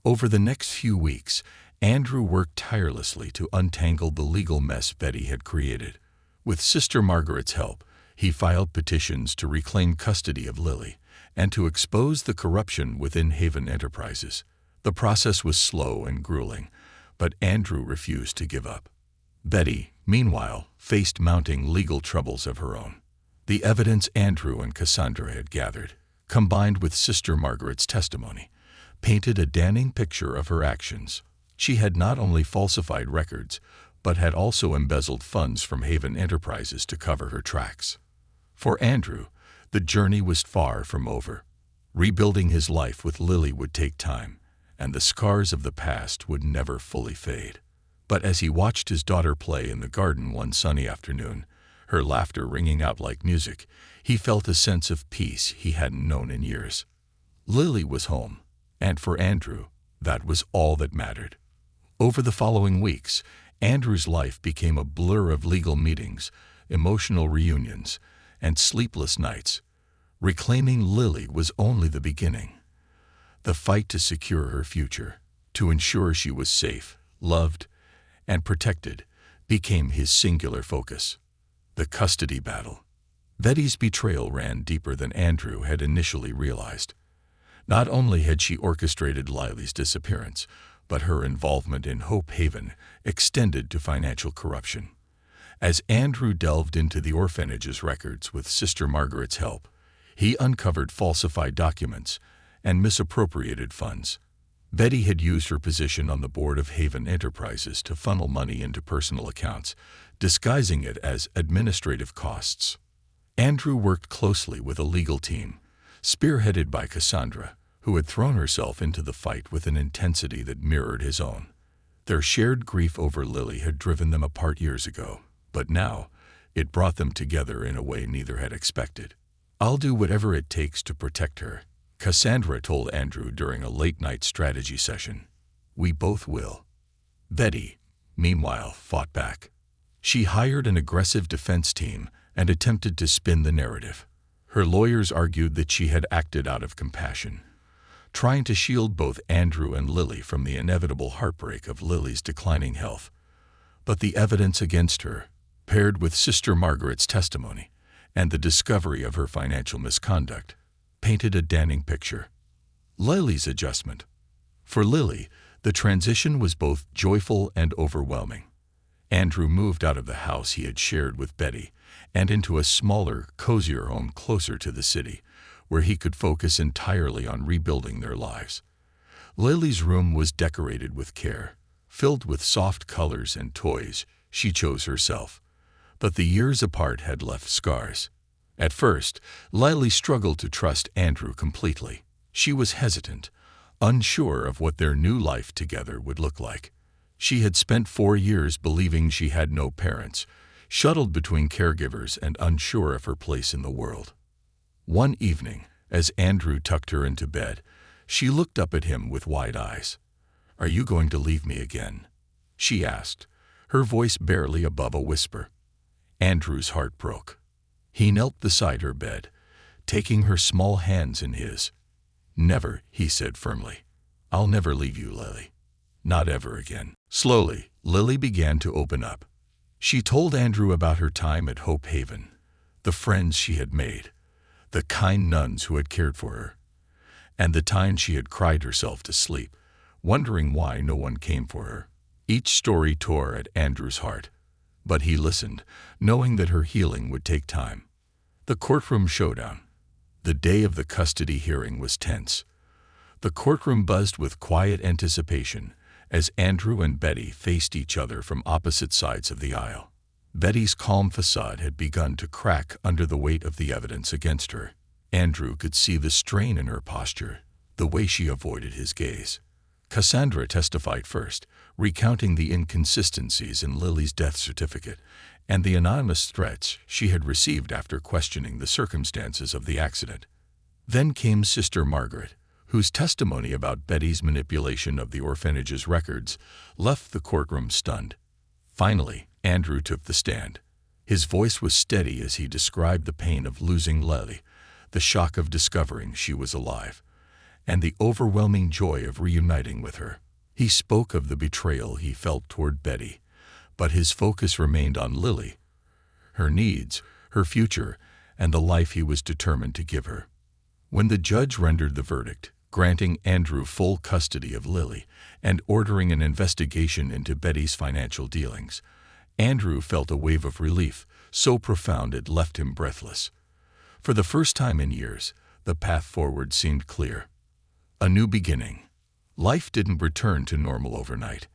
Over the next few weeks, Andrew worked tirelessly to untangle the legal mess Betty had created. With Sister Margaret's help, he filed petitions to reclaim custody of Lily and to expose the corruption within Haven Enterprises. The process was slow and grueling, but Andrew refused to give up. Betty, meanwhile, faced mounting legal troubles of her own. The evidence Andrew and Cassandra had gathered, combined with Sister Margaret's testimony, painted a damning picture of her actions. She had not only falsified records, but had also embezzled funds from Haven Enterprises to cover her tracks. For Andrew, the journey was far from over. Rebuilding his life with Lily would take time, and the scars of the past would never fully fade. But as he watched his daughter play in the garden one sunny afternoon, her laughter ringing out like music, he felt a sense of peace he hadn't known in years. Lily was home, and for Andrew, that was all that mattered. Over the following weeks, Andrew's life became a blur of legal meetings, emotional reunions, and sleepless nights. Reclaiming Lily was only the beginning. The fight to secure her future, to ensure she was safe, loved, and protected, became his singular focus. The custody battle. Betty's betrayal ran deeper than Andrew had initially realized. Not only had she orchestrated Lily's disappearance, but her involvement in Hope Haven extended to financial corruption. As Andrew delved into the orphanage's records with Sister Margaret's help, he uncovered falsified documents and misappropriated funds. Betty had used her position on the board of Haven Enterprises to funnel money into personal accounts, disguising it as administrative costs. Andrew worked closely with a legal team, spearheaded by Cassandra, who had thrown herself into the fight with an intensity that mirrored his own. Their shared grief over Lily had driven them apart years ago, but now it brought them together in a way neither had expected. "I'll do whatever it takes to protect her," Cassandra told Andrew during a late-night strategy session. "We both will." Betty, meanwhile, fought back. She hired an aggressive defense team and attempted to spin the narrative. Her lawyers argued that she had acted out of compassion, trying to shield both Andrew and Lily from the inevitable heartbreak of Lily's declining health. But the evidence against her, paired with Sister Margaret's testimony and the discovery of her financial misconduct, painted a damning picture. Lily's adjustment. For Lily, the transition was both joyful and overwhelming. Andrew moved out of the house he had shared with Betty and into a smaller, cozier home closer to the city, where he could focus entirely on rebuilding their lives. Lily's room was decorated with care, filled with soft colors and toys she chose herself. But the years apart had left scars. At first, Lily struggled to trust Andrew completely. She was hesitant, unsure of what their new life together would look like. She had spent 4 years believing she had no parents, shuttled between caregivers and unsure of her place in the world. One evening, as Andrew tucked her into bed, she looked up at him with wide eyes. "Are you going to leave me again?" she asked, her voice barely above a whisper. Andrew's heart broke. He knelt beside her bed, taking her small hands in his. "Never," he said firmly. "I'll never leave you, Lily. Not ever again." Slowly, Lily began to open up. She told Andrew about her time at Hope Haven, the friends she had made, the kind nuns who had cared for her, and the time she had cried herself to sleep, wondering why no one came for her. Each story tore at Andrew's heart, but he listened, knowing that her healing would take time. The courtroom showdown. The day of the custody hearing was tense. The courtroom buzzed with quiet anticipation as Andrew and Betty faced each other from opposite sides of the aisle. Betty's calm facade had begun to crack under the weight of the evidence against her. Andrew could see the strain in her posture, the way she avoided his gaze. Cassandra testified first, recounting the inconsistencies in Lily's death certificate and the anonymous threats she had received after questioning the circumstances of the accident. Then came Sister Margaret, whose testimony about Betty's manipulation of the orphanage's records left the courtroom stunned. Finally, Andrew took the stand. His voice was steady as he described the pain of losing Lily, the shock of discovering she was alive, and the overwhelming joy of reuniting with her. He spoke of the betrayal he felt toward Betty, but his focus remained on Lily, her needs, her future, and the life he was determined to give her. When the judge rendered the verdict, granting Andrew full custody of Lily and ordering an investigation into Betty's financial dealings, Andrew felt a wave of relief, so profound it left him breathless. For the first time in years, the path forward seemed clear. A new beginning. Life didn't return to normal overnight.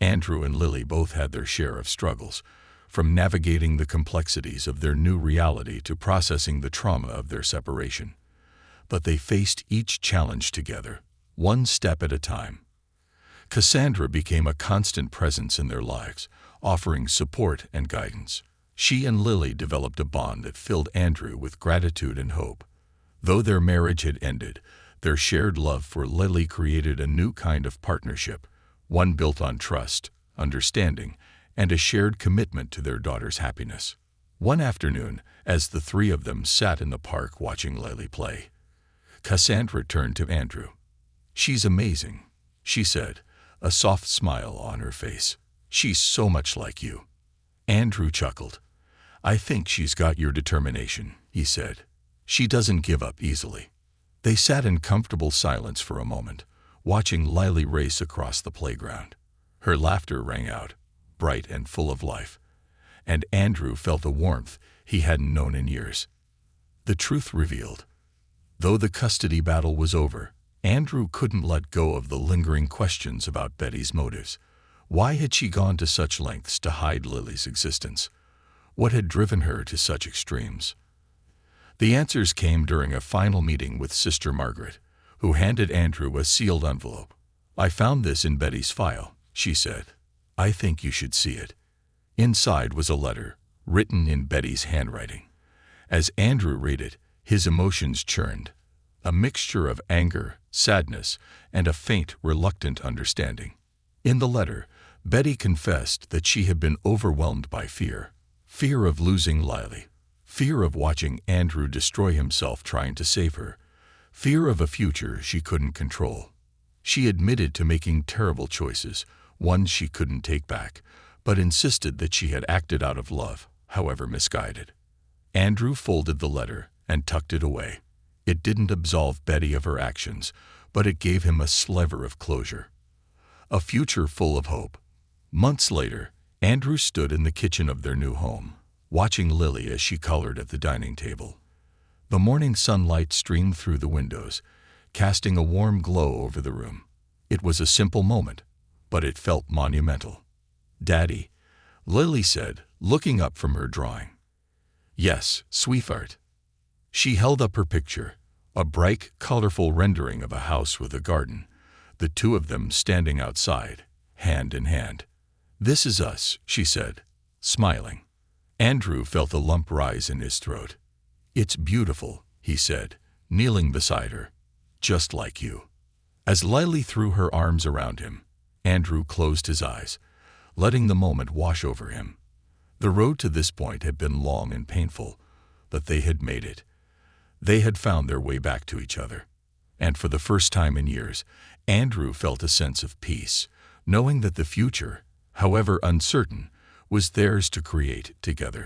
Andrew and Lily both had their share of struggles, from navigating the complexities of their new reality to processing the trauma of their separation. But they faced each challenge together, one step at a time. Cassandra became a constant presence in their lives, offering support and guidance. She and Lily developed a bond that filled Andrew with gratitude and hope. Though their marriage had ended, their shared love for Lily created a new kind of partnership, one built on trust, understanding, and a shared commitment to their daughter's happiness. One afternoon, as the three of them sat in the park watching Lily play, Cassandra turned to Andrew. "She's amazing," she said, a soft smile on her face. "She's so much like you." Andrew chuckled. "I think she's got your determination," he said. "She doesn't give up easily." They sat in comfortable silence for a moment, watching Lily race across the playground. Her laughter rang out, bright and full of life, and Andrew felt a warmth he hadn't known in years. The truth revealed. Though the custody battle was over, Andrew couldn't let go of the lingering questions about Betty's motives. Why had she gone to such lengths to hide Lily's existence? What had driven her to such extremes? The answers came during a final meeting with Sister Margaret, who handed Andrew a sealed envelope. "I found this in Betty's file," she said. "I think you should see it." Inside was a letter, written in Betty's handwriting. As Andrew read it, his emotions churned, a mixture of anger, sadness, and a faint, reluctant understanding. In the letter, Betty confessed that she had been overwhelmed by fear. Fear of losing Lily. Fear of watching Andrew destroy himself trying to save her. Fear of a future she couldn't control. She admitted to making terrible choices, ones she couldn't take back, but insisted that she had acted out of love, however misguided. Andrew folded the letter and tucked it away. It didn't absolve Betty of her actions, but it gave him a sliver of closure. A future full of hope. Months later, Andrew stood in the kitchen of their new home, watching Lily as she colored at the dining table. The morning sunlight streamed through the windows, casting a warm glow over the room. It was a simple moment, but it felt monumental. "Daddy," Lily said, looking up from her drawing. "Yes, sweetheart." She held up her picture, a bright, colorful rendering of a house with a garden, the two of them standing outside, hand in hand. "This is us," she said, smiling. Andrew felt a lump rise in his throat. "It's beautiful," he said, kneeling beside her. "Just like you." As Lily threw her arms around him, Andrew closed his eyes, letting the moment wash over him. The road to this point had been long and painful, but they had made it. They had found their way back to each other. And for the first time in years, Andrew felt a sense of peace, knowing that the future, however uncertain, was theirs to create together.